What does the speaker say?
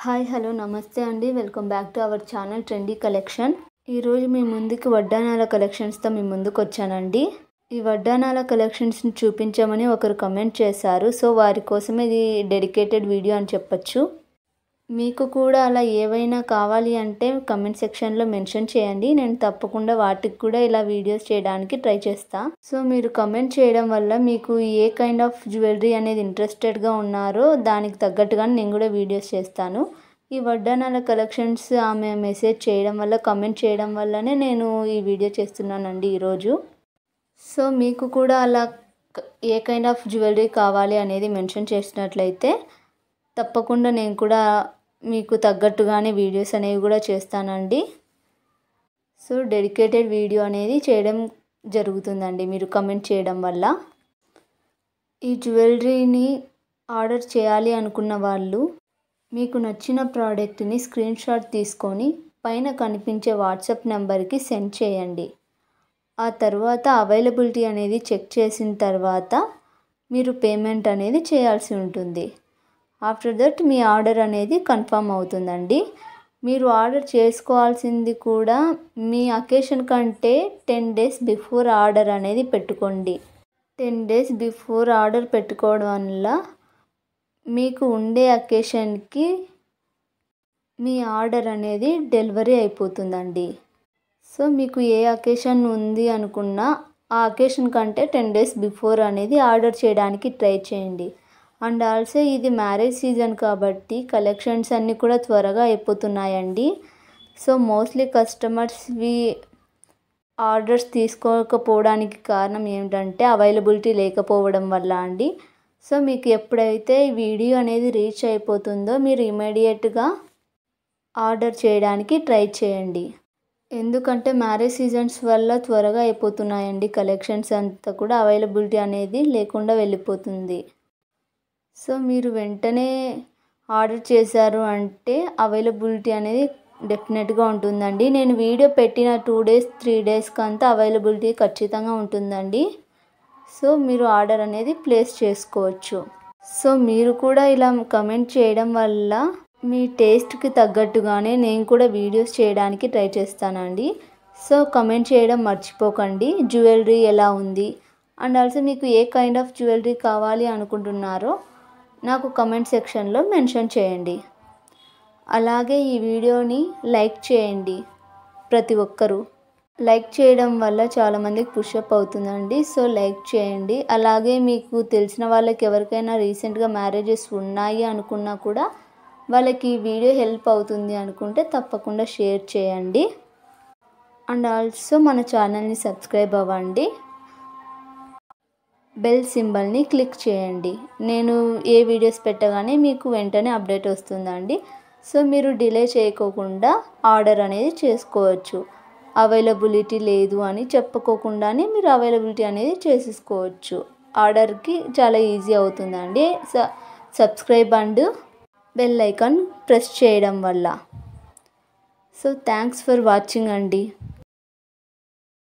Hi hello నమస్తే అండి. Welcome back to our channel trendy collection. ఈరోజు మీ ముందుకి వడ్డానాల కలెక్షన్స్తో మీ ముందుకు వచ్చానండి. ఈ వడ్డానాల కలెక్షన్స్ని చూపించమని ఒకరు కమెంట్ చేశారు. సో వారి కోసం ఇది డెడికేటెడ్ వీడియో అని చెప్పొచ్చు. మీకు కూడా అలా ఏవైనా కావాలి అంటే కమెంట్ సెక్షన్లో మెన్షన్ చేయండి. నేను తప్పకుండా వాటికి కూడా ఇలా వీడియోస్ చేయడానికి ట్రై చేస్తా. సో మీరు కమెంట్ చేయడం వల్ల మీకు ఏ కైండ్ ఆఫ్ జ్యువెలరీ అనేది ఇంట్రెస్టెడ్గా ఉన్నారో దానికి తగ్గట్టుగా నేను కూడా వీడియోస్ చేస్తాను. ఈ వడ్డానాల కలెక్షన్స్ ఆమె మెసేజ్ చేయడం వల్ల, కమెంట్ చేయడం వల్లనే నేను ఈ వీడియో చేస్తున్నానండి ఈరోజు. సో మీకు కూడా అలా ఏ కైండ్ ఆఫ్ జ్యువెలరీ కావాలి అనేది మెన్షన్ చేసినట్లయితే తప్పకుండా నేను కూడా మీకు తగ్గట్టుగానే వీడియోస్ అనేవి కూడా చేస్తానండి. సో డెడికేటెడ్ వీడియో అనేది చేయడం జరుగుతుందండి మీరు కమెంట్ చేయడం వల్ల. ఈ జ్యువెలరీని ఆర్డర్ చేయాలి అనుకున్న వాళ్ళు మీకు నచ్చిన ప్రోడక్ట్ని స్క్రీన్ షాట్ తీసుకొని పైన కనిపించే వాట్సాప్ నెంబర్కి సెండ్ చేయండి. ఆ తర్వాత అవైలబిలిటీ అనేది చెక్ చేసిన తర్వాత మీరు పేమెంట్ అనేది చేయాల్సి ఉంటుంది. ఆఫ్టర్ దట్ మీ ఆర్డర్ అనేది కన్ఫర్మ్ అవుతుందండి. మీరు ఆర్డర్ చేసుకోవాల్సింది కూడా మీ అకేషన్ కంటే 10 days బిఫోర్ ఆర్డర్ అనేది పెట్టుకోండి. 10 days బిఫోర్ ఆర్డర్ పెట్టుకోవడం వల్ల మీకు ఉండే అకేషన్కి మీ ఆర్డర్ అనేది డెలివరీ అయిపోతుందండి. సో మీకు ఏ అకేషన్ ఉంది అనుకున్నా ఆ అకేషన్ కంటే 10 days బిఫోర్ అనేది ఆర్డర్ చేయడానికి ట్రై చేయండి. అండ్ ఆల్సో ఇది మ్యారేజ్ సీజన్ కాబట్టి కలెక్షన్స్ అన్నీ కూడా త్వరగా అయిపోతున్నాయండి. సో మోస్ట్లీ కస్టమర్స్వి ఆర్డర్స్ తీసుకోకపోవడానికి కారణం ఏమిటంటే అవైలబిలిటీ లేకపోవడం వల్ల అండి. సో మీకు ఎప్పుడైతే ఈ వీడియో అనేది రీచ్ అయిపోతుందో మీరు ఇమీడియట్గా ఆర్డర్ చేయడానికి ట్రై చేయండి. ఎందుకంటే మ్యారేజ్ సీజన్స్ వల్ల త్వరగా అయిపోతున్నాయండి కలెక్షన్స్ అంతా కూడా, అవైలబిలిటీ అనేది లేకుండా వెళ్ళిపోతుంది. సో మీరు వెంటనే ఆర్డర్ చేశారు అంటే అవైలబిలిటీ అనేది డెఫినెట్గా ఉంటుందండి. నేను వీడియో పెట్టిన 2 days 3 daysకి అంతా అవైలబిలిటీ ఖచ్చితంగా ఉంటుందండి. సో మీరు ఆర్డర్ అనేది ప్లేస్ చేసుకోవచ్చు. సో మీరు కూడా ఇలా కమెంట్ చేయడం వల్ల మీ టేస్ట్కి తగ్గట్టుగానే నేను కూడా వీడియోస్ చేయడానికి ట్రై చేస్తానండి. సో కమెంట్ చేయడం మర్చిపోకండి. జ్యువెలరీ ఎలా ఉంది అండ్ ఆల్సో మీకు ఏ కైండ్ ఆఫ్ జ్యువెలరీ కావాలి అనుకుంటున్నారో నాకు కమెంట్ సెక్షన్లో మెన్షన్ చేయండి. అలాగే ఈ వీడియోని లైక్ చేయండి. ప్రతి ఒక్కరూ లైక్ చేయడం వల్ల చాలామందికి పుషప్ అవుతుందండి. సో లైక్ చేయండి. అలాగే మీకు తెలిసిన వాళ్ళకి ఎవరికైనా రీసెంట్గా మ్యారేజెస్ ఉన్నాయి అనుకున్నా కూడా వాళ్ళకి ఈ వీడియో హెల్ప్ అవుతుంది అనుకుంటే తప్పకుండా షేర్ చేయండి. అండ్ ఆల్సో మన ఛానల్ని సబ్స్క్రైబ్ అవ్వండి. బెల్ సింబల్ని క్లిక్ చేయండి. నేను ఏ వీడియోస్ పెట్టగానే మీకు వెంటనే అప్డేట్ వస్తుందండి. సో మీరు డిలే చేయకోకుండా ఆర్డర్ అనేది చేసుకోవచ్చు. అవైలబిలిటీ లేదు అని చెప్పుకోకుండానే మీరు అవైలబిలిటీ అనేది చేసేసుకోవచ్చు. ఆర్డర్కి చాలా ఈజీ అవుతుందండి subscribe and bell icon press చేయడం వల్ల. సో థ్యాంక్స్ ఫర్ వాచింగ్ అండి.